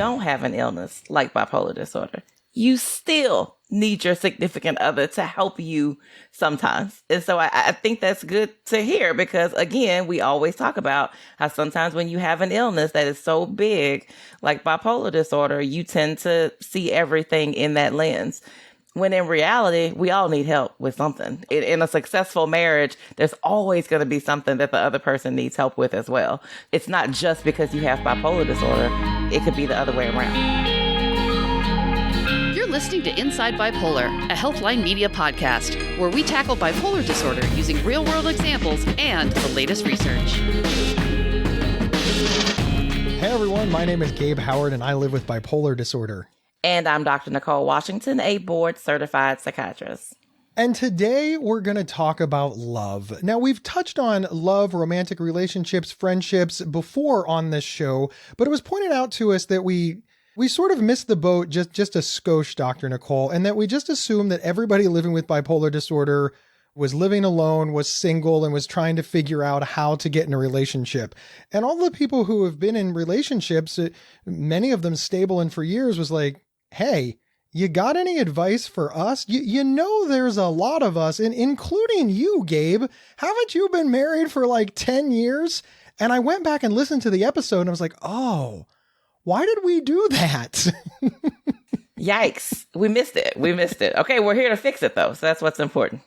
don't have an illness like bipolar disorder, you still need your significant other to help you sometimes. And so I think that's good to hear because, again, we always talk about how sometimes when you have an illness that is so big, like bipolar disorder, you tend to see everything in that lens. When in reality, we all need help with something. In a successful marriage, there's always going to be something that the other person needs help with as well. It's not just because you have bipolar disorder. It could be the other way around. You're listening to Inside Bipolar, a Helpline Media podcast, where we tackle bipolar disorder using real-world examples and the latest research. Hey everyone, my name is Gabe Howard and I live with bipolar disorder. And I'm Dr. Nicole Washington, a board-certified psychiatrist. And today we're going to talk about love. Now, we've touched on love, romantic relationships, friendships before on this show, but it was pointed out to us that we sort of missed the boat just a skosh, Dr. Nicole, and that we just assumed that everybody living with bipolar disorder was living alone, was single, and was trying to figure out how to get in a relationship. And all the people who have been in relationships, many of them stable and for years, was like, hey, you got any advice for us? You know there's a lot of us, including you, Gabe. Haven't you been married for like 10 years? And I went back and listened to the episode and I was like, oh, why did we do that? Yikes. We missed it. Okay, we're here to fix it, though. So that's what's important.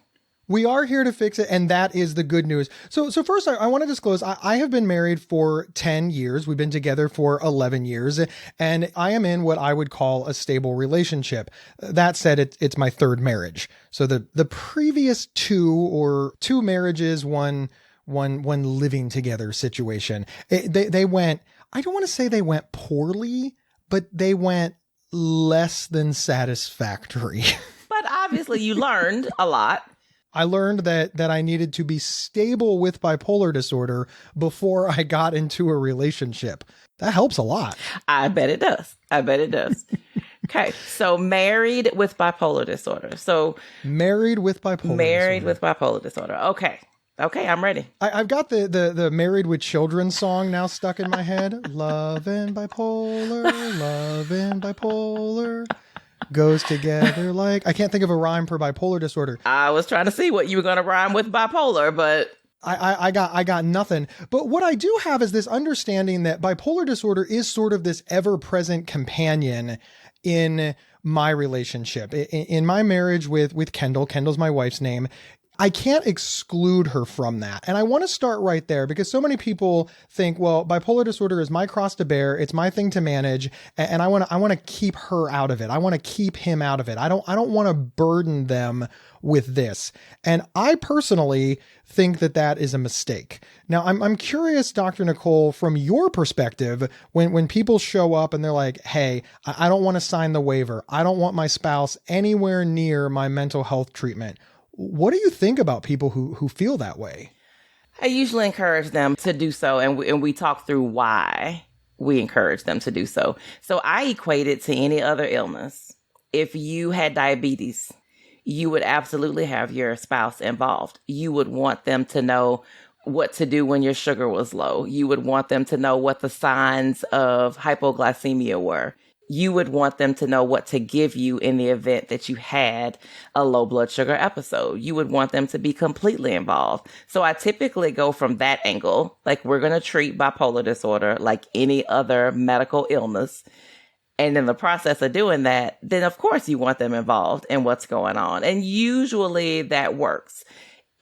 We are here to fix it, and that is the good news. So first, I want to disclose, I have been married for 10 years. We've been together for 11 years, and I am in what I would call a stable relationship. That said, it's my third marriage. So the previous two marriages, one living together situation, they went, I don't want to say they went poorly, but they went less than satisfactory. But obviously you learned a lot. I learned that I needed to be stable with bipolar disorder before I got into a relationship. That helps a lot. I bet it does. Okay, so married with bipolar disorder. Married with bipolar disorder. Okay, I'm ready. I've got the Married with Children song now stuck in my head. Love and bipolar. Goes together like... I can't think of a rhyme for bipolar disorder. I was trying to see what you were going to rhyme with bipolar, but... I got nothing. But what I do have is this understanding that bipolar disorder is sort of this ever-present companion in my relationship. In my marriage with Kendall's my wife's name, I can't exclude her from that. And I want to start right there because so many people think, well, bipolar disorder is my cross to bear. It's my thing to manage. And I want to keep her out of it. I want to keep him out of it. I don't want to burden them with this. And I personally think that is a mistake. Now, I'm curious, Dr. Nicole, from your perspective, when people show up and they're like, hey, I don't want to sign the waiver. I don't want my spouse anywhere near my mental health treatment. What do you think about people who feel that way? I usually encourage them to do so, and we talk through why we encourage them to do so. So I equate it to any other illness. If you had diabetes, you would absolutely have your spouse involved. You would want them to know what to do when your sugar was low. You would want them to know what the signs of hypoglycemia were. You would want them to know what to give you in the event that you had a low blood sugar episode. You would want them to be completely involved. So I typically go from that angle, like we're going to treat bipolar disorder like any other medical illness. And in the process of doing that, then of course you want them involved in what's going on. And usually that works.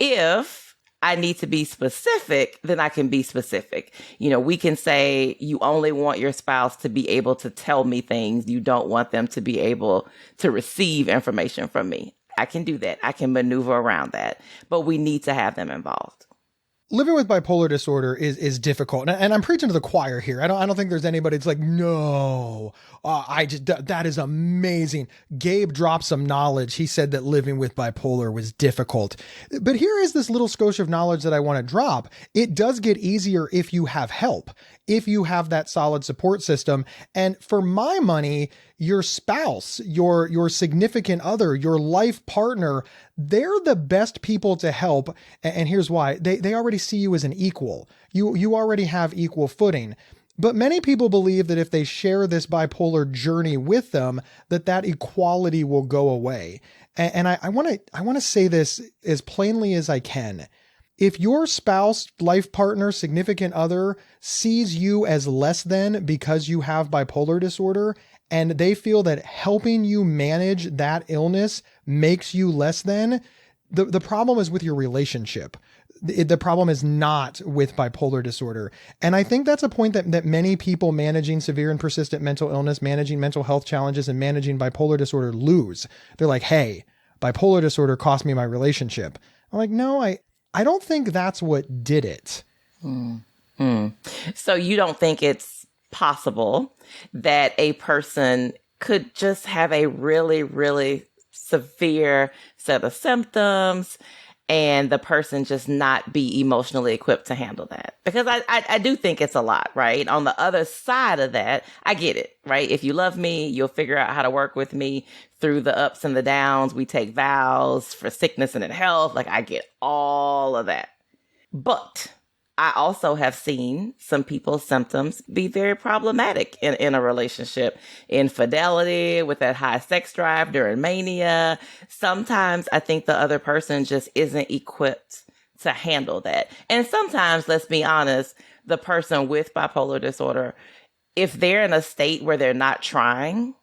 If I need to be specific, then I can be specific. You know, we can say you only want your spouse to be able to tell me things. You don't want them to be able to receive information from me. I can do that. I can maneuver around that, but we need to have them involved. Living with bipolar disorder is difficult. And I'm preaching to the choir here. I don't think there's anybody that's like, no, that is amazing. Gabe dropped some knowledge. He said that living with bipolar was difficult. But here is this little skosh of knowledge that I want to drop. It does get easier if you have help, if you have that solid support system. And for my money, your spouse, your significant other, your life partner, they're the best people to help. And here's why. They already see you as an equal. You already have equal footing. But many people believe that if they share this bipolar journey with them, that equality will go away. And I want to say this as plainly as I can. If your spouse, life partner, significant other sees you as less than because you have bipolar disorder, and they feel that helping you manage that illness makes you less than, the problem is with your relationship. The problem is not with bipolar disorder. And I think that's a point that many people managing severe and persistent mental illness, managing mental health challenges, and managing bipolar disorder lose. They're like, hey, bipolar disorder cost me my relationship. I'm like, no, I don't think that's what did it. So you don't think it's possible that a person could just have a really, really severe set of symptoms and the person just not be emotionally equipped to handle that? Because I do think it's a lot, right? On the other side of that, I get it, right? If you love me, you'll figure out how to work with me through the ups and the downs. We take vows for sickness and in health. Like, I get all of that. But I also have seen some people's symptoms be very problematic in a relationship. Infidelity, with that high sex drive during mania. Sometimes I think the other person just isn't equipped to handle that. And sometimes, let's be honest, the person with bipolar disorder, if they're in a state where they're not trying,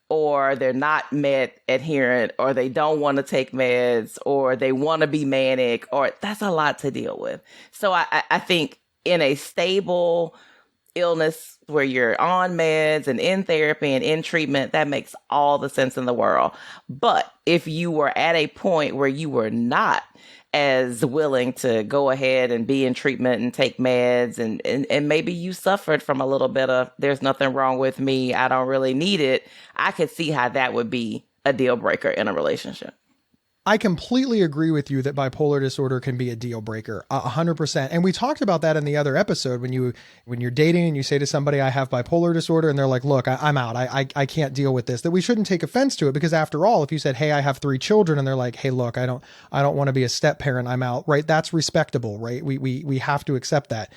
or they're not med adherent, or they don't want to take meds, or they want to be manic, or that's a lot to deal with. So I think in a stable illness where you're on meds and in therapy and in treatment, that makes all the sense in the world. But if you were at a point where you were not as willing to go ahead and be in treatment and take meds, and maybe you suffered from a little bit of, there's nothing wrong with me, I don't really need it, I could see how that would be a deal breaker in a relationship. I completely agree with you that bipolar disorder can be a deal breaker, 100%. And we talked about that in the other episode when you're dating and you say to somebody, I have bipolar disorder, and they're like, look, I'm out. I can't deal with this. That we shouldn't take offense to it, because after all, if you said, hey, I have 3 children, and they're like, hey, look, I don't want to be a step parent, I'm out, right? That's respectable, right? We have to accept that.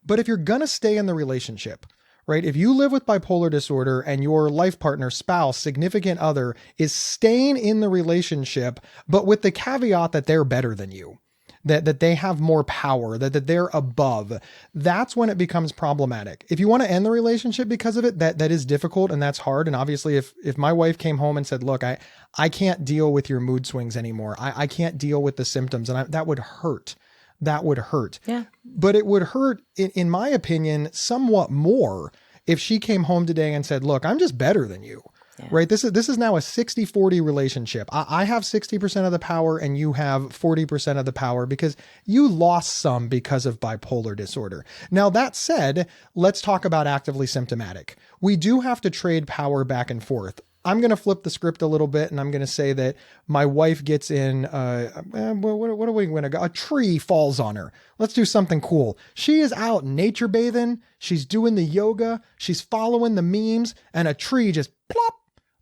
But if you're going to stay in the relationship, right? If you live with bipolar disorder and your life partner, spouse, significant other is staying in the relationship, but with the caveat that they're better than you, that they have more power, that they're above, that's when it becomes problematic. If you want to end the relationship because of it, that is difficult and that's hard. And obviously if my wife came home and said, look, I can't deal with your mood swings anymore. I can't deal with the symptoms, and that would hurt. That would hurt. Yeah. But it would hurt, in my opinion, somewhat more if she came home today and said, look, I'm just better than you, right? This is now a 60-40 relationship. I have 60% of the power and you have 40% of the power because you lost some because of bipolar disorder. Now, that said, let's talk about actively symptomatic. We do have to trade power back and forth. I'm going to flip the script a little bit, and I'm going to say that my wife gets in, what are we going to go? A tree falls on her. Let's do something cool. She is out nature bathing. She's doing the yoga. She's following the memes, and a tree just plop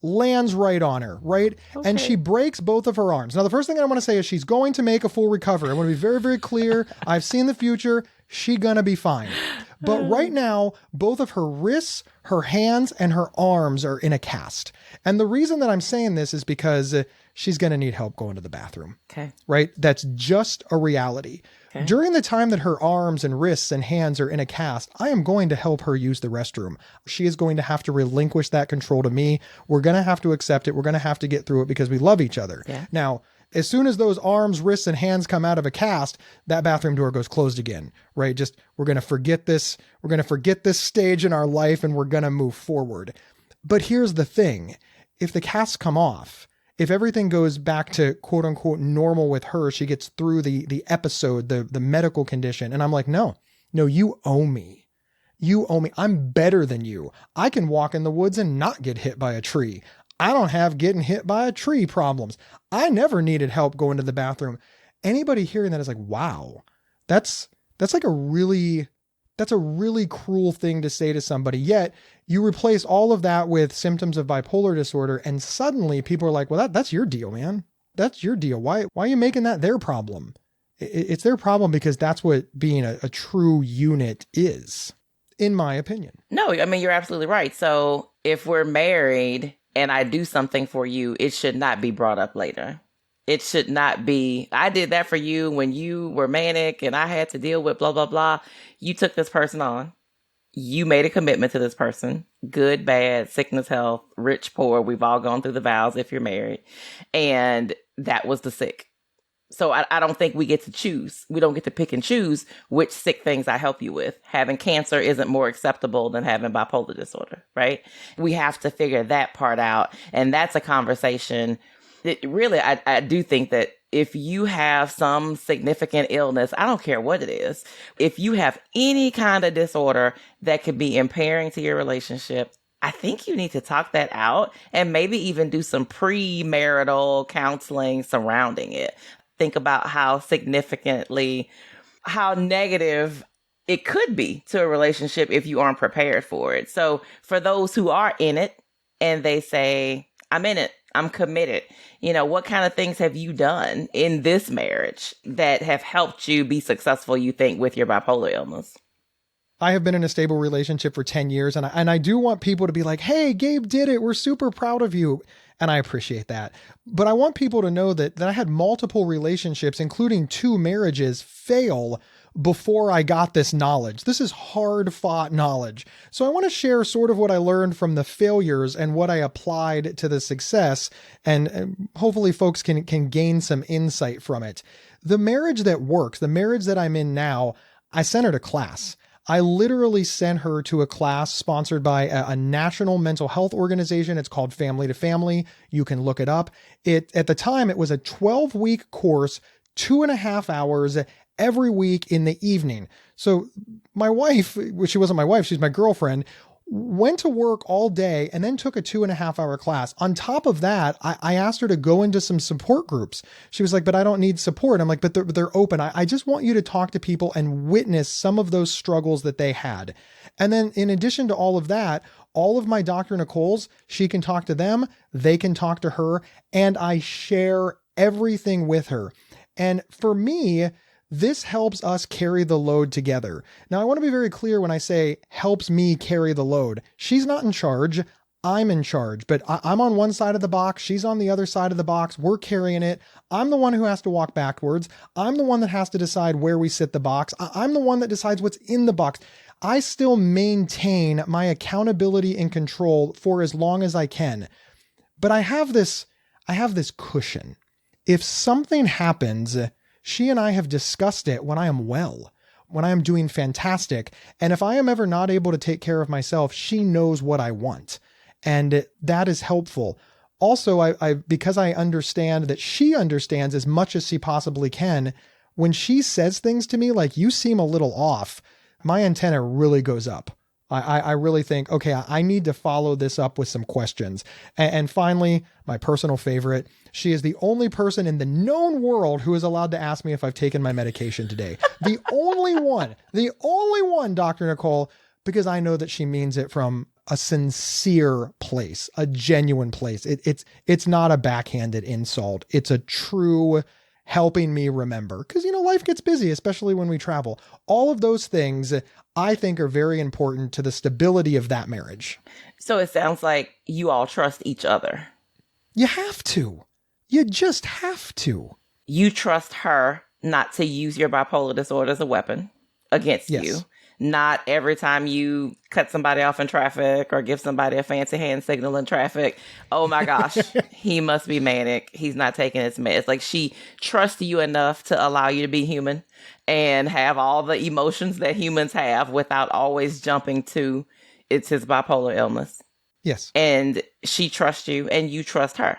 lands right on her, right? Okay. And she breaks both of her arms. Now, the first thing I want to say is she's going to make a full recovery. I want to be very, very clear. I've seen the future. She's going to be fine. But right now, both of her wrists, her hands, and her arms are in a cast. And the reason that I'm saying this is because she's going to need help going to the bathroom. Okay. Right? That's just a reality. Okay. During the time that her arms and wrists and hands are in a cast, I am going to help her use the restroom. She is going to have to relinquish that control to me. We're going to have to accept it. We're going to have to get through it because we love each other. Yeah. Now, as soon as those arms, wrists, and hands come out of a cast, that bathroom door goes closed again, right? Just, we're going to forget this. We're going to forget this stage in our life and we're going to move forward. But here's the thing. If the casts come off, if everything goes back to quote unquote normal with her, she gets through the episode, the medical condition. And I'm like, no, you owe me. You owe me. I'm better than you. I can walk in the woods and not get hit by a tree. I don't have getting hit by a tree problems. I never needed help going to the bathroom. Anybody hearing that is like, wow, that's like a really cruel thing to say to somebody. Yet you replace all of that with symptoms of bipolar disorder. And suddenly people are like, well, that's your deal, man. That's your deal. Why are you making that their problem? It's their problem because that's what being a true unit is. in my opinion. No, I mean, you're absolutely right. So if we're married and I do something for you, it should not be brought up later. It should not be, I did that for you when you were manic and I had to deal with blah, blah, blah. You took this person on. You made a commitment to this person. Good, bad, sickness, health, rich, poor. We've all gone through the vows if you're married. And that was the sick. So I don't think we get to choose. We don't get to pick and choose which sick things I help you with. Having cancer isn't more acceptable than having bipolar disorder, right? We have to figure that part out. And that's a conversation that really, I do think that if you have some significant illness, I don't care what it is, if you have any kind of disorder that could be impairing to your relationship, I think you need to talk that out and maybe even do some premarital counseling surrounding it. Think about how negative it could be to a relationship if you aren't prepared for it. So for those who are in it and they say, I'm in it, I'm committed, what kind of things have you done in this marriage that have helped you be successful, you think, with your bipolar illness? I have been in a stable relationship for 10 years and I do want people to be like, hey, Gabe did it. We're super proud of you. And I appreciate that. But I want people to know that I had multiple relationships, including 2 marriages, fail before I got this knowledge. This is hard fought knowledge. So I want to share sort of what I learned from the failures and what I applied to the success. And hopefully folks can gain some insight from it. The marriage that works, the marriage that I'm in now, I sent her to class. I literally sent her to a class sponsored by a national mental health organization. It's called Family to Family. You can look it up. At the time, it was a 12-week course, 2.5 hours every week in the evening. So my wife, well, she wasn't my wife, she's my girlfriend, went to work all day and then took a 2.5 hour class. On top of that, I asked her to go into some support groups. She was like, but I don't need support. I'm like, but they're open. I just want you to talk to people and witness some of those struggles that they had. And then in addition to all of that, all of my Dr. Nicole's, she can talk to them, they can talk to her, and I share everything with her. And for me, this helps us carry the load together. Now, I want to be very clear when I say helps me carry the load. She's not in charge. I'm in charge, but I'm on one side of the box. She's on the other side of the box. We're carrying it. I'm the one who has to walk backwards. I'm the one that has to decide where we sit the box. I'm the one that decides what's in the box. I still maintain my accountability and control for as long as I can. But I have this cushion. If something happens, she and I have discussed it when I am well, when I am doing fantastic. And if I am ever not able to take care of myself, she knows what I want. And that is helpful. Also, I because I understand that she understands as much as she possibly can, when she says things to me like, you seem a little off, my antenna really goes up. I really think, okay, I need to follow this up with some questions. And finally, my personal favorite, she is the only person in the known world who is allowed to ask me if I've taken my medication today. The only one, Dr. Nicole, because I know that she means it from a sincere place, a genuine place. It's not a backhanded insult. It's a true helping me remember, because, life gets busy, especially when we travel. All of those things I think are very important to the stability of that marriage. So it sounds like you all trust each other. You have to. You just have to. You trust her not to use your bipolar disorder as a weapon against you. Not every time you cut somebody off in traffic or give somebody a fancy hand signal in traffic, oh my gosh, he must be manic. He's not taking his meds. Like, she trusts you enough to allow you to be human and have all the emotions that humans have without always jumping to it's his bipolar illness. Yes. And she trusts you and you trust her.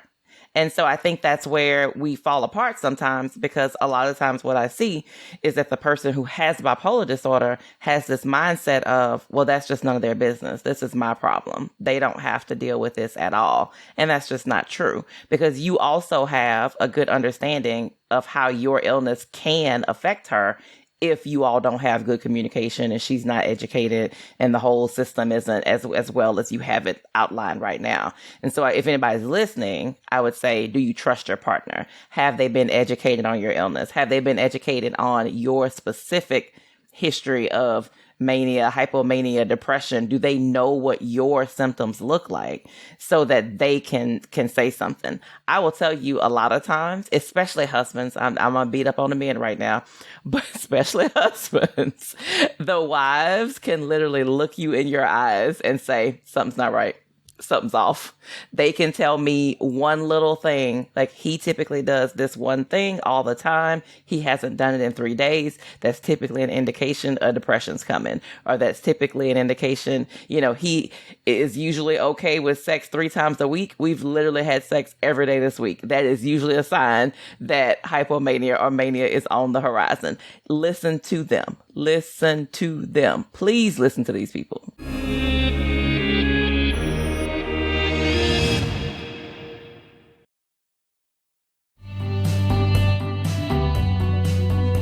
And so I think that's where we fall apart sometimes, because a lot of times what I see is that the person who has bipolar disorder has this mindset of, well, that's just none of their business. This is my problem. They don't have to deal with this at all. And that's just not true, because you also have a good understanding of how your illness can affect her if you all don't have good communication and she's not educated and the whole system isn't as well as you have it outlined right now. And so if anybody's listening, I would say, do you trust your partner? Have they been educated on your illness? Have they been educated on your specific history of mania, hypomania, depression, do they know what your symptoms look like so that they can say something? I will tell you a lot of times, especially husbands, I'm gonna beat up on the men right now, but especially husbands, the wives can literally look you in your eyes and say, something's not right. Something's off. They can tell me one little thing, like he typically does this one thing all the time. He hasn't done it in 3 days. That's typically an indication a depression's coming, or that's typically an indication, he is usually okay with sex 3 times a week. We've literally had sex every day this week. That is usually a sign that hypomania or mania is on the horizon. Listen to them. Listen to them. Please listen to these people.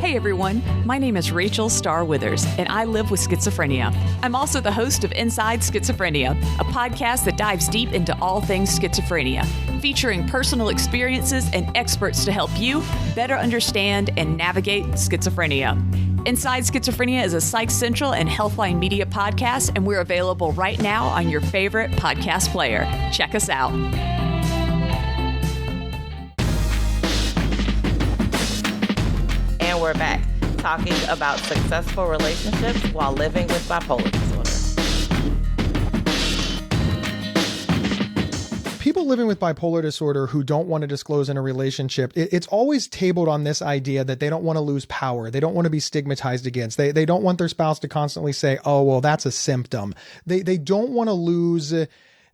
Hey everyone, my name is Rachel Starr Withers, and I live with schizophrenia. I'm also the host of Inside Schizophrenia, a podcast that dives deep into all things schizophrenia, featuring personal experiences and experts to help you better understand and navigate schizophrenia. Inside Schizophrenia is a Psych Central and Healthline Media podcast, and we're available right now on your favorite podcast player. Check us out. And we're back talking about successful relationships while living with bipolar disorder. People living with bipolar disorder who don't want to disclose in a relationship, it's always tabled on this idea that they don't want to lose power. They don't want to be stigmatized against. They don't want their spouse to constantly say, oh, well, that's a symptom. They don't want to lose.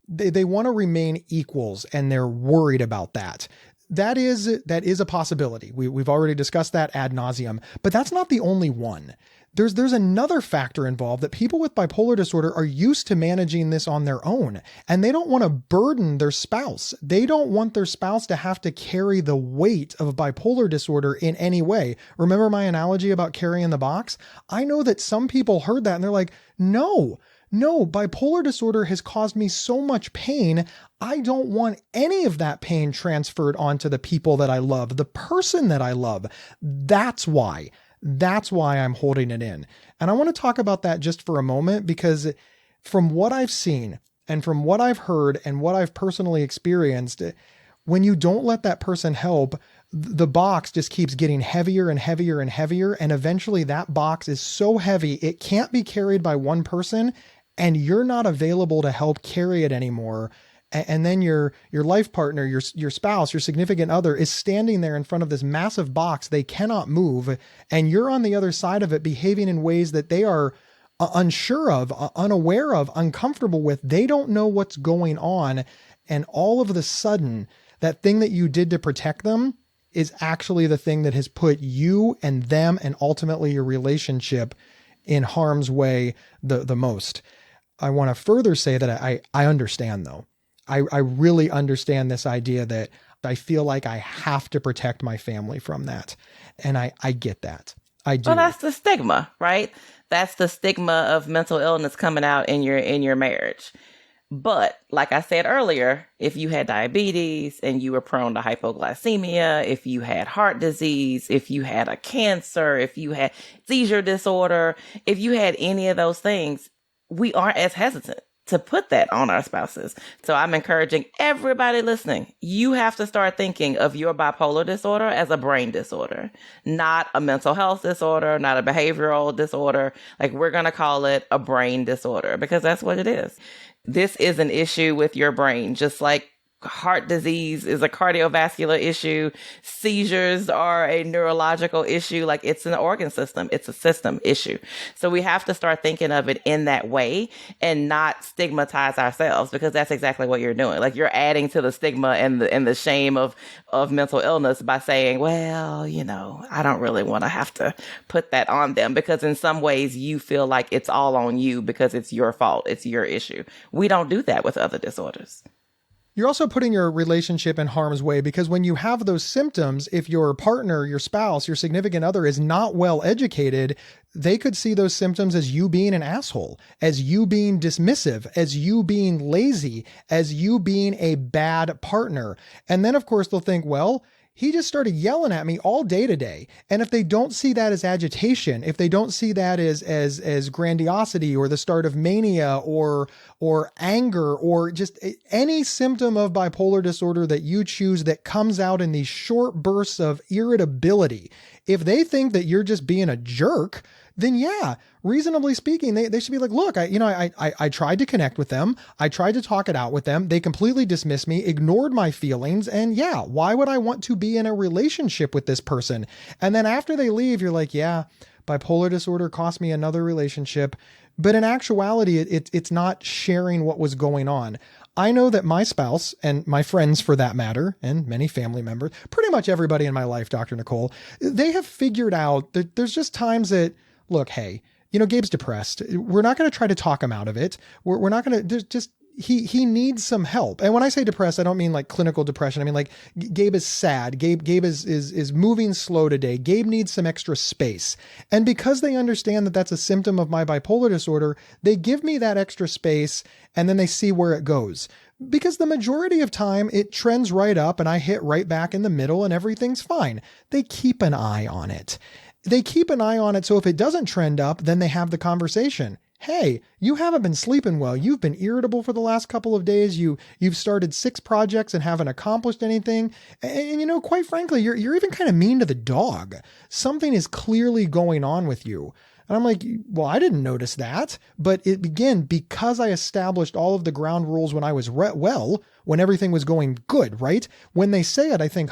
They want to remain equals, and they're worried about that. That is a possibility. We've already discussed that ad nauseum, but that's not the only one. There's another factor involved, that people with bipolar disorder are used to managing this on their own, and they don't want to burden their spouse. They don't want their spouse to have to carry the weight of bipolar disorder in any way. Remember my analogy about carrying the box? I know that some people heard that and they're like, no, bipolar disorder has caused me so much pain. I don't want any of that pain transferred onto the people that I love, the person that I love. That's why I'm holding it in. And I want to talk about that just for a moment, because from what I've seen and from what I've heard and what I've personally experienced, when you don't let that person help, the box just keeps getting heavier and heavier and heavier. And eventually that box is so heavy, it can't be carried by one person, and you're not available to help carry it anymore. And then your life partner, your spouse, your significant other is standing there in front of this massive box they cannot move, and you're on the other side of it behaving in ways that they are unsure of, unaware of, uncomfortable with. They don't know what's going on, and all of a sudden, that thing that you did to protect them is actually the thing that has put you and them and ultimately your relationship in harm's way the most. I want to further say that I understand, though. I really understand this idea that I feel like I have to protect my family from that. And I get that. I do. Well, that's the stigma, right? That's the stigma of mental illness coming out in your marriage. But like I said earlier, if you had diabetes and you were prone to hypoglycemia, if you had heart disease, if you had a cancer, if you had seizure disorder, if you had any of those things, we aren't as hesitant to put that on our spouses. So I'm encouraging everybody listening, you have to start thinking of your bipolar disorder as a brain disorder, not a mental health disorder, not a behavioral disorder. Like, we're going to call it a brain disorder because that's what it is. This is an issue with your brain, just like heart disease is a cardiovascular issue. Seizures are a neurological issue. Like, it's an organ system. It's a system issue. So we have to start thinking of it in that way and not stigmatize ourselves, because that's exactly what you're doing. Like, you're adding to the stigma and the shame of mental illness by saying, well, I don't really want to have to put that on them, because in some ways you feel like it's all on you because it's your fault. It's your issue. We don't do that with other disorders. You're also putting your relationship in harm's way, because when you have those symptoms, if your partner, your spouse, your significant other is not well educated, they could see those symptoms as you being an asshole, as you being dismissive, as you being lazy, as you being a bad partner. And then, of course, they'll think, well, he just started yelling at me all day today. And if they don't see that as agitation, if they don't see that as grandiosity or the start of mania or anger or just any symptom of bipolar disorder that you choose that comes out in these short bursts of irritability, if they think that you're just being a jerk, then yeah, reasonably speaking, they should be like, look, I tried to connect with them. I tried to talk it out with them. They completely dismissed me, ignored my feelings. And yeah, why would I want to be in a relationship with this person? And then after they leave, you're like, yeah, bipolar disorder cost me another relationship. But in actuality, it's not sharing what was going on. I know that my spouse and my friends, for that matter, and many family members, pretty much everybody in my life, Dr. Nicole, they have figured out that there's just times that, look, hey, Gabe's depressed. We're not going to try to talk him out of it. We're not going to just, he needs some help. And when I say depressed, I don't mean like clinical depression. I mean, like Gabe is sad. Gabe is moving slow today. Gabe needs some extra space. And because they understand that that's a symptom of my bipolar disorder, they give me that extra space and then they see where it goes. Because the majority of time it trends right up and I hit right back in the middle and everything's fine. They keep an eye on it. So if it doesn't trend up, then they have the conversation. Hey, you haven't been sleeping well. You've been irritable for the last couple of days. You've started 6 projects and haven't accomplished anything. And quite frankly, you're even kind of mean to the dog. Something is clearly going on with you. And I'm like, well, I didn't notice that. But because I established all of the ground rules when I was when everything was going good, right? When they say it, I think,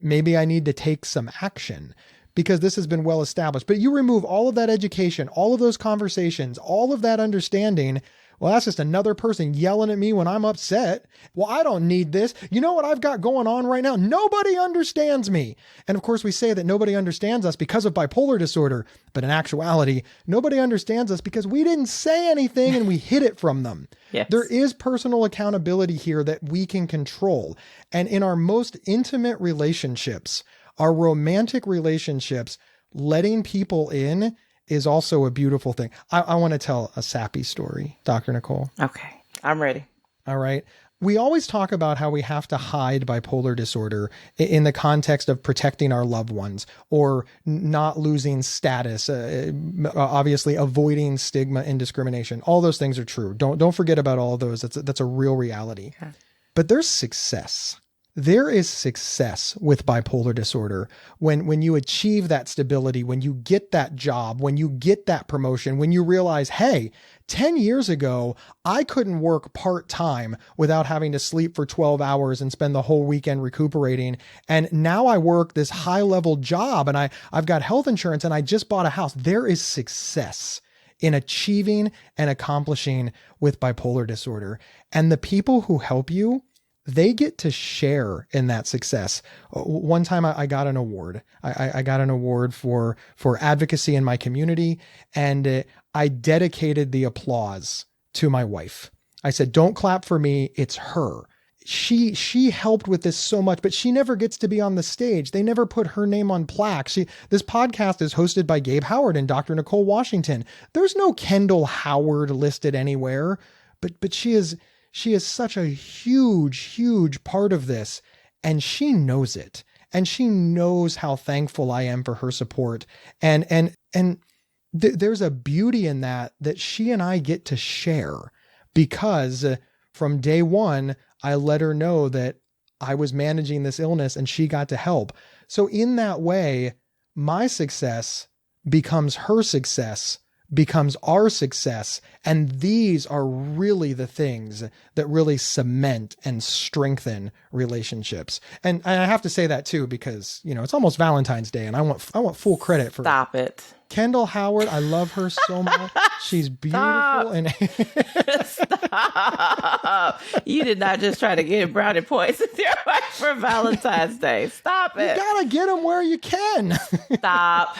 maybe I need to take some action. Because this has been well established. But you remove all of that education, all of those conversations, all of that understanding. Well, that's just another person yelling at me when I'm upset. Well, I don't need this. You know what I've got going on right now? Nobody understands me. And of course, we say that nobody understands us because of bipolar disorder. But in actuality, nobody understands us because we didn't say anything and we hid it from them. Yes. There is personal accountability here that we can control. And in our most intimate relationships, our romantic relationships, letting people in is also a beautiful thing. I want to tell a sappy story, Dr. Nicole. Okay, I'm ready. All right. We always talk about how we have to hide bipolar disorder in the context of protecting our loved ones or not losing status, obviously avoiding stigma and discrimination. All those things are true. Don't forget about all of those. That's a real reality. Okay. But there's success. There is success with bipolar disorder when you achieve that stability, when you get that job, when you get that promotion, when you realize, hey, 10 years ago, I couldn't work part-time without having to sleep for 12 hours and spend the whole weekend recuperating. And now I work this high-level job and I've got health insurance and I just bought a house. There is success in achieving and accomplishing with bipolar disorder. And the people who help you, they get to share in that success. One time I got an award. I got an award for advocacy in my community, and I dedicated the applause to my wife. I said, don't clap for me. It's her. She helped with this so much, but she never gets to be on the stage. They never put her name on plaques. This podcast is hosted by Gabe Howard and Dr. Nicole Washington. There's no Kendall Howard listed anywhere, but she is such a huge part of this, and she knows it. And she knows how thankful I am for her support. And there's a beauty in that she and I get to share, because from day one, I let her know that I was managing this illness and she got to help. So in that way, my success becomes her success, becomes our success. And these are really the things that really cement and strengthen relationships. And I have to say that too, because, it's almost Valentine's Day and I want full credit for Stop it. Kendall Howard. I love her so much. She's beautiful. Stop. And Stop. You did not just try to get brownie points for Valentine's Day. Stop it. You gotta get them where you can. Stop.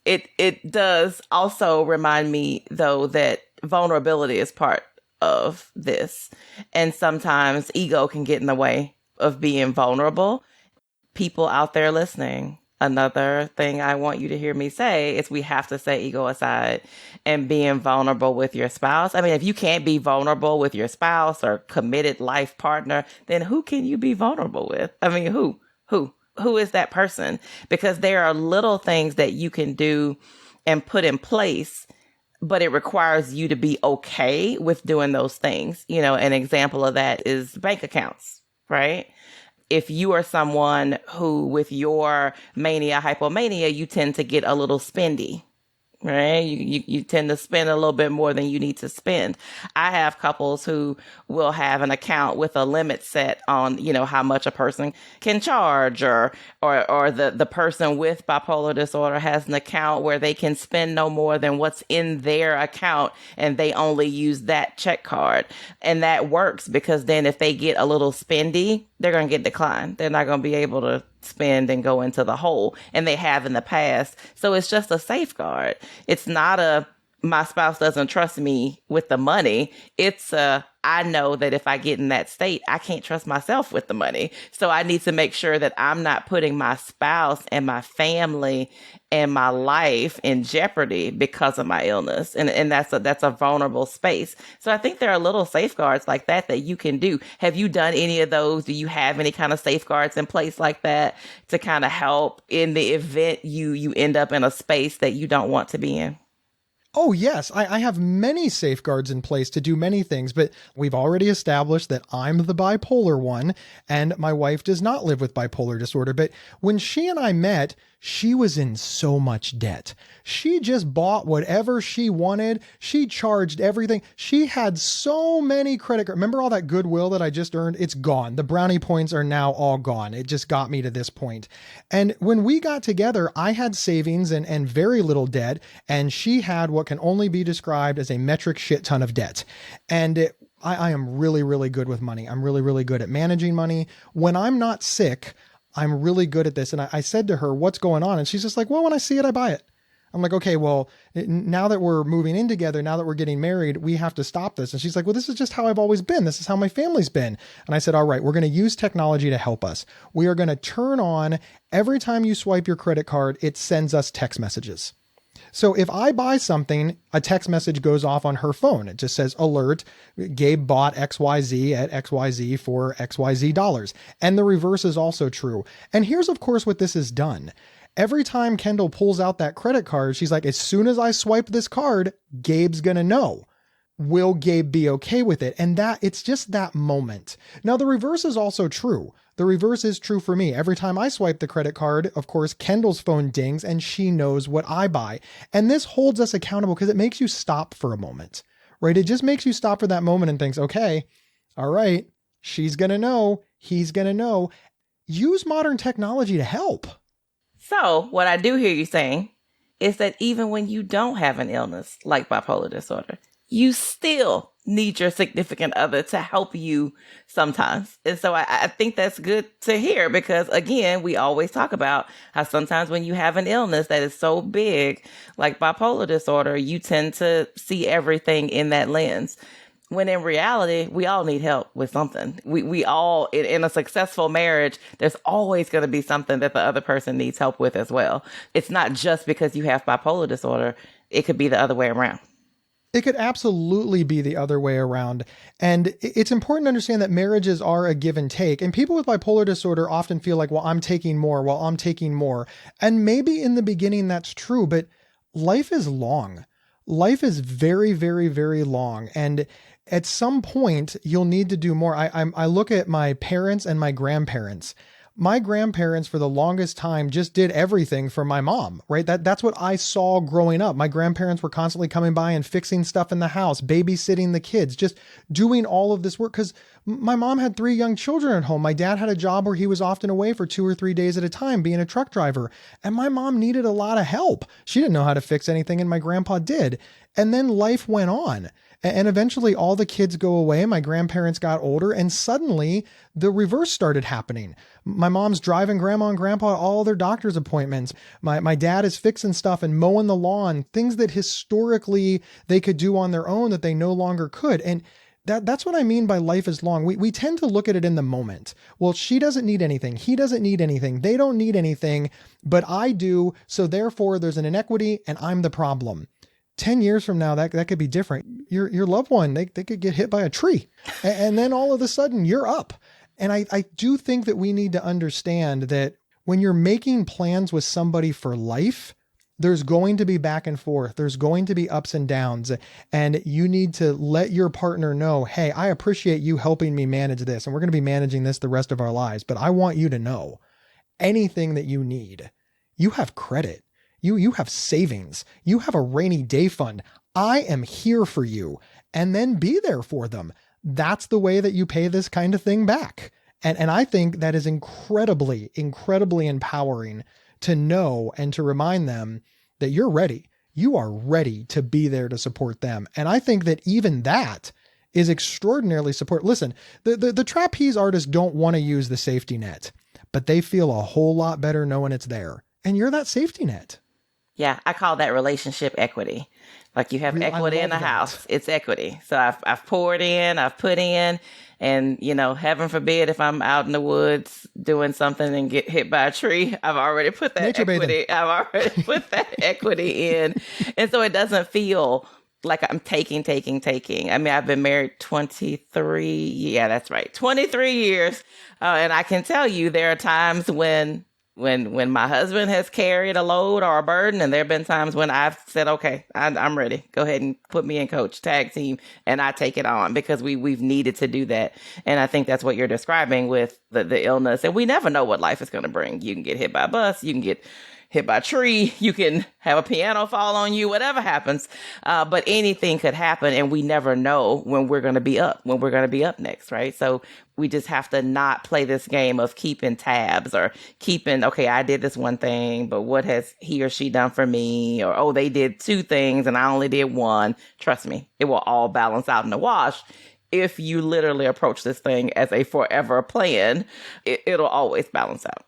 It does also remind me, though, that vulnerability is part of this. And sometimes ego can get in the way of being vulnerable. People out there listening, Another thing I want you to hear me say is we have to set ego aside and being vulnerable with your spouse. I mean, if you can't be vulnerable with your spouse or committed life partner, then who can you be vulnerable with? I mean, who is that person? Because there are little things that you can do and put in place, but it requires you to be okay with doing those things. You know, an example of that is bank accounts, right? If you are someone who, with your mania, hypomania, you tend to get a little spendy, right? You tend to spend a little bit more than you need to spend. I have couples who will have an account with a limit set on, you know, how much a person can charge, or the person with bipolar disorder has an account where they can spend no more than what's in their account, and they only use that check card. And that works because then if they get a little spendy, they're going to get declined. They're not going to be able to spend and go into the hole, and they have in the past. So it's just a safeguard. It's not a, my spouse doesn't trust me with the money. It's I know that if I get in that state, I can't trust myself with the money. So I need to make sure that I'm not putting my spouse and my family and my life in jeopardy because of my illness. And that's a vulnerable space. So I think there are little safeguards like that you can do. Have you done any of those? Do you have any kind of safeguards in place like that to kind of help in the event you end up in a space that you don't want to be in? Oh, yes. I have many safeguards in place to do many things, but we've already established that I'm the bipolar one, and my wife does not live with bipolar disorder. But when she and I met, she was in so much debt. She just bought whatever she wanted. She charged everything. She had so many credit cards. Remember all that goodwill that I just earned? It's gone. The brownie points are now all gone. It just got me to this point. And when we got together, I had savings and very little debt, and she had what can only be described as a metric shit ton of debt. And I am really, really good with money. I'm really, really good at managing money. When I'm not sick, I'm really good at this. And I said to her, what's going on? And she's just like, well, when I see it, I buy it. I'm like, okay, well, now that we're moving in together, now that we're getting married, we have to stop this. And she's like, well, this is just how I've always been. This is how my family's been. And I said, all right, we're going to use technology to help us. We are going to turn on every time you swipe your credit card, it sends us text messages. So if I buy something, a text message goes off on her phone. It just says, alert, Gabe bought XYZ at XYZ for XYZ dollars. And the reverse is also true. And here's, of course, what this has done. Every time Kendall pulls out that credit card, she's like, as soon as I swipe this card, Gabe's going to know. Will Gabe be okay with it? And that it's just that moment. Now, the reverse is also true. The reverse is true for me. Every time I swipe the credit card, of course, Kendall's phone dings and she knows what I buy. And this holds us accountable because it makes you stop for a moment, right? It just makes you stop for that moment and thinks, okay, all right, she's going to know, he's going to know. Use modern technology to help. So what I do hear you saying is that even when you don't have an illness like bipolar disorder, you still need your significant other to help you sometimes. And so I think that's good to hear because, again, we always talk about how sometimes when you have an illness that is so big, like bipolar disorder, you tend to see everything in that lens. When in reality, we all need help with something. We all, in a successful marriage, there's always going to be something that the other person needs help with as well. It's not just because you have bipolar disorder. It could be the other way around. It could absolutely be the other way around. And it's important to understand that marriages are a give and take. And people with bipolar disorder often feel like, well, I'm taking more. And maybe in the beginning that's true, but life is long. Life is very, very, very long. And at some point, you'll need to do more. I look at my parents and my grandparents. My grandparents for the longest time just did everything for my mom, right? That's what I saw growing up. My grandparents were constantly coming by and fixing stuff in the house, babysitting the kids, just doing all of this work because my mom had 3 young children at home. My dad had a job where he was often away for 2 or 3 days at a time being a truck driver. And my mom needed a lot of help. She didn't know how to fix anything and my grandpa did. And then life went on. And eventually all the kids go away. My grandparents got older and suddenly the reverse started happening. My mom's driving grandma and grandpa to all their doctor's appointments. My dad is fixing stuff and mowing the lawn, things that historically they could do on their own that they no longer could. And That's what I mean by life is long. We tend to look at it in the moment. Well, she doesn't need anything. He doesn't need anything. They don't need anything, but I do. So therefore there's an inequity and I'm the problem. 10 years from now, that could be different. Your loved one, they could get hit by a tree and then all of a sudden you're up. And I do think that we need to understand that when you're making plans with somebody for life, there's going to be back and forth. There's going to be ups and downs, and you need to let your partner know, hey, I appreciate you helping me manage this, and we're going to be managing this the rest of our lives. But I want you to know anything that you need, you have credit, you have savings, you have a rainy day fund. I am here for you, and then be there for them. That's the way that you pay this kind of thing back. And I think that is incredibly, incredibly empowering to know and to remind them that you're ready. You are ready to be there to support them. And I think that even that is extraordinarily support. Listen, the trapeze artists don't want to use the safety net, but they feel a whole lot better knowing it's there. And you're that safety net. Yeah, I call that relationship equity. Like you have equity in the house. It's equity. So I've poured in, I've put in, and, heaven forbid if I'm out in the woods doing something and get hit by a tree, I've already put that Nature equity. bathing. I've already put that equity in. And so it doesn't feel like I'm taking. I mean, I've been married 23. Yeah, that's right. 23 years. And I can tell you there are times when my husband has carried a load or a burden, and there have been times when I've said, okay, I'm ready. Go ahead and put me in coach, tag team, and I take it on because we've needed to do that. And I think that's what you're describing with the illness. And we never know what life is going to bring. You can get hit by a bus. You can get hit by a tree. You can have a piano fall on you, whatever happens. But anything could happen, and we never know when we're going to be up next, right? So we just have to not play this game of keeping tabs or okay, I did this one thing, but what has he or she done for me? Or, oh, they did two things and I only did one. Trust me, it will all balance out in the wash. If you literally approach this thing as a forever plan, it'll always balance out.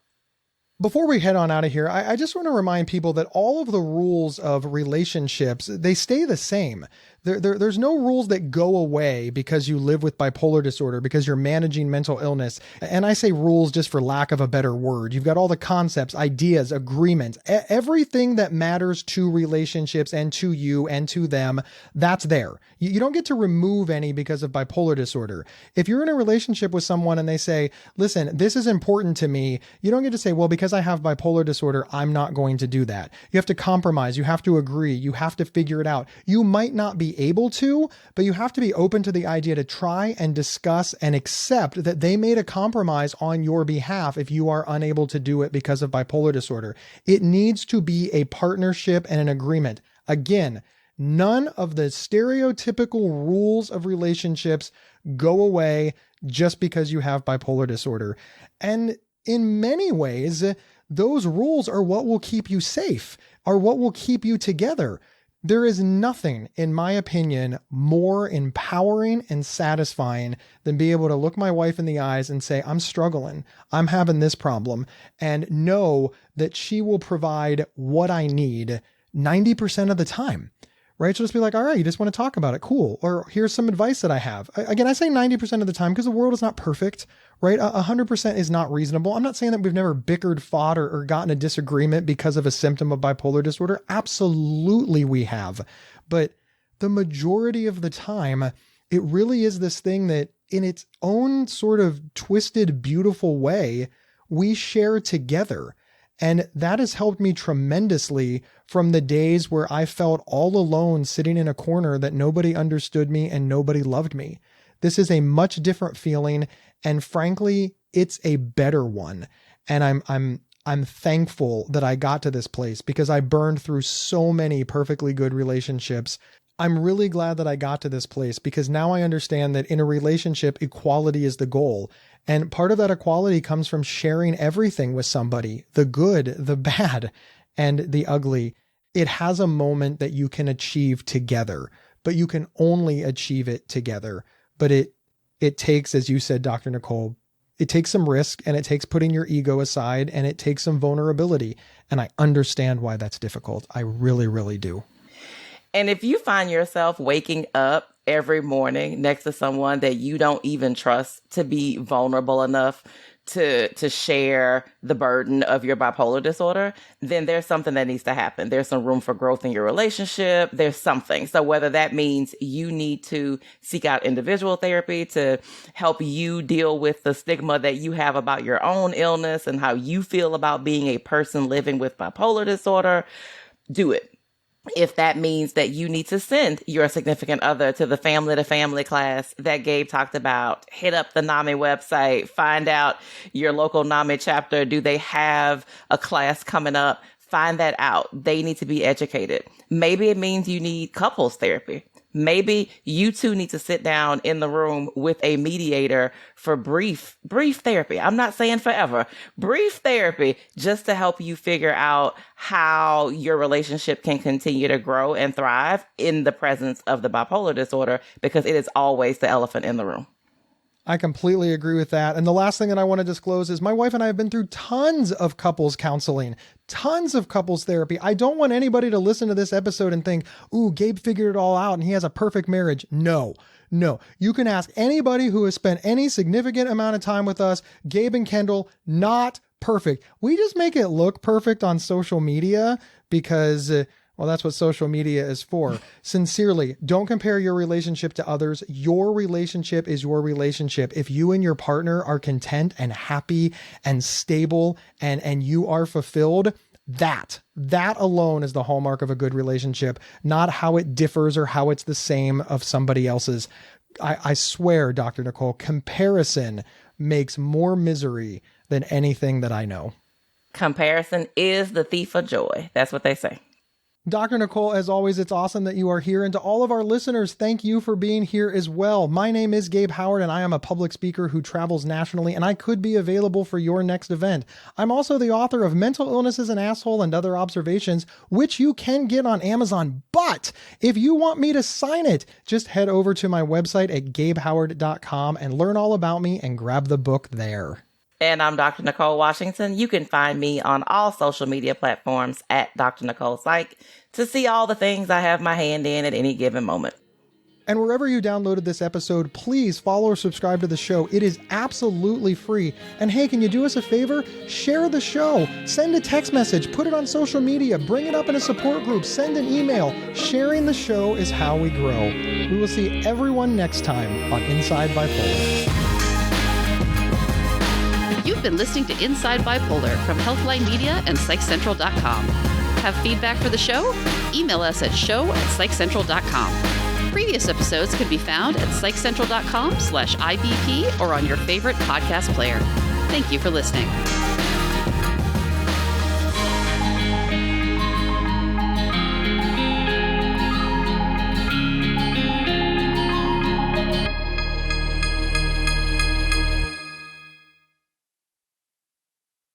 Before we head on out of here, I just want to remind people that all of the rules of relationships, they stay the same. There's no rules that go away because you live with bipolar disorder, because you're managing mental illness. And I say rules just for lack of a better word. You've got all the concepts, ideas, agreements, everything that matters to relationships and to you and to them, that's there. You don't get to remove any because of bipolar disorder. If you're in a relationship with someone and they say, listen, this is important to me, you don't get to say, well, because I have bipolar disorder, I'm not going to do that. You have to compromise. You have to agree. You have to figure it out. You might not be able to, but you have to be open to the idea to try and discuss and accept that they made a compromise on your behalf if you are unable to do it because of bipolar disorder. It needs to be a partnership and an agreement. Again, none of the stereotypical rules of relationships go away just because you have bipolar disorder. And in many ways, those rules are what will keep you safe, are what will keep you together. There is nothing, in my opinion, more empowering and satisfying than be able to look my wife in the eyes and say, I'm struggling, I'm having this problem, and know that she will provide what I need 90% of the time. Right? She'll just be like, all right, you just want to talk about it. Cool. Or here's some advice that I have. Again, I say 90% of the time because the world is not perfect, right? 100% is not reasonable. I'm not saying that we've never bickered, fought, or gotten a disagreement because of a symptom of bipolar disorder. Absolutely we have. But the majority of the time, it really is this thing that in its own sort of twisted, beautiful way, we share together. And that has helped me tremendously from the days where I felt all alone sitting in a corner that nobody understood me and nobody loved me. This is a much different feeling. And frankly, it's a better one. And I'm thankful that I got to this place because I burned through so many perfectly good relationships. I'm really glad that I got to this place because now I understand that in a relationship, equality is the goal. And part of that equality comes from sharing everything with somebody, the good, the bad, and the ugly. It has a moment that you can achieve together, but you can only achieve it together. But it takes, as you said, Dr. Nicole, it takes some risk and it takes putting your ego aside and it takes some vulnerability. And I understand why that's difficult. I really, really do. And if you find yourself waking up every morning next to someone that you don't even trust to be vulnerable enough to share the burden of your bipolar disorder, then there's something that needs to happen. There's some room for growth in your relationship. There's something. So whether that means you need to seek out individual therapy to help you deal with the stigma that you have about your own illness and how you feel about being a person living with bipolar disorder, do it. If that means that you need to send your significant other to the family-to-family class that Gabe talked about, hit up the NAMI website, find out your local NAMI chapter. Do they have a class coming up? Find that out. They need to be educated. Maybe it means you need couples therapy. Maybe you two need to sit down in the room with a mediator for brief therapy. I'm not saying forever, brief therapy, just to help you figure out how your relationship can continue to grow and thrive in the presence of the bipolar disorder, because it is always the elephant in the room. I completely agree with that. And the last thing that I want to disclose is my wife and I have been through tons of couples counseling, tons of couples therapy. I don't want anybody to listen to this episode and think, ooh, Gabe figured it all out and he has a perfect marriage. No. You can ask anybody who has spent any significant amount of time with us. Gabe and Kendall, not perfect. We just make it look perfect on social media because well, that's what social media is for. Sincerely, don't compare your relationship to others. Your relationship is your relationship. If you and your partner are content and happy and stable and you are fulfilled, that alone is the hallmark of a good relationship, not how it differs or how it's the same of somebody else's. I swear, Dr. Nicole, comparison makes more misery than anything that I know. Comparison is the thief of joy. That's what they say. Dr. Nicole, as always, it's awesome that you are here. And to all of our listeners, thank you for being here as well. My name is Gabe Howard, and I am a public speaker who travels nationally, and I could be available for your next event. I'm also the author of Mental Illness is an Asshole and Other Observations, which you can get on Amazon. But if you want me to sign it, just head over to my website at gabehoward.com and learn all about me and grab the book there. And I'm Dr. Nicole Washington. You can find me on all social media platforms at Dr. Nicole Psych to see all the things I have my hand in at any given moment. And wherever you downloaded this episode, please follow or subscribe to the show. It is absolutely free. And hey, can you do us a favor? Share the show. Send a text message. Put it on social media. Bring it up in a support group. Send an email. Sharing the show is how we grow. We will see everyone next time on Inside Bipolar. You've been listening to Inside Bipolar from Healthline Media and PsychCentral.com. Have feedback for the show? Email us at show@PsychCentral.com. Previous episodes can be found at PsychCentral.com/IBP or on your favorite podcast player. Thank you for listening.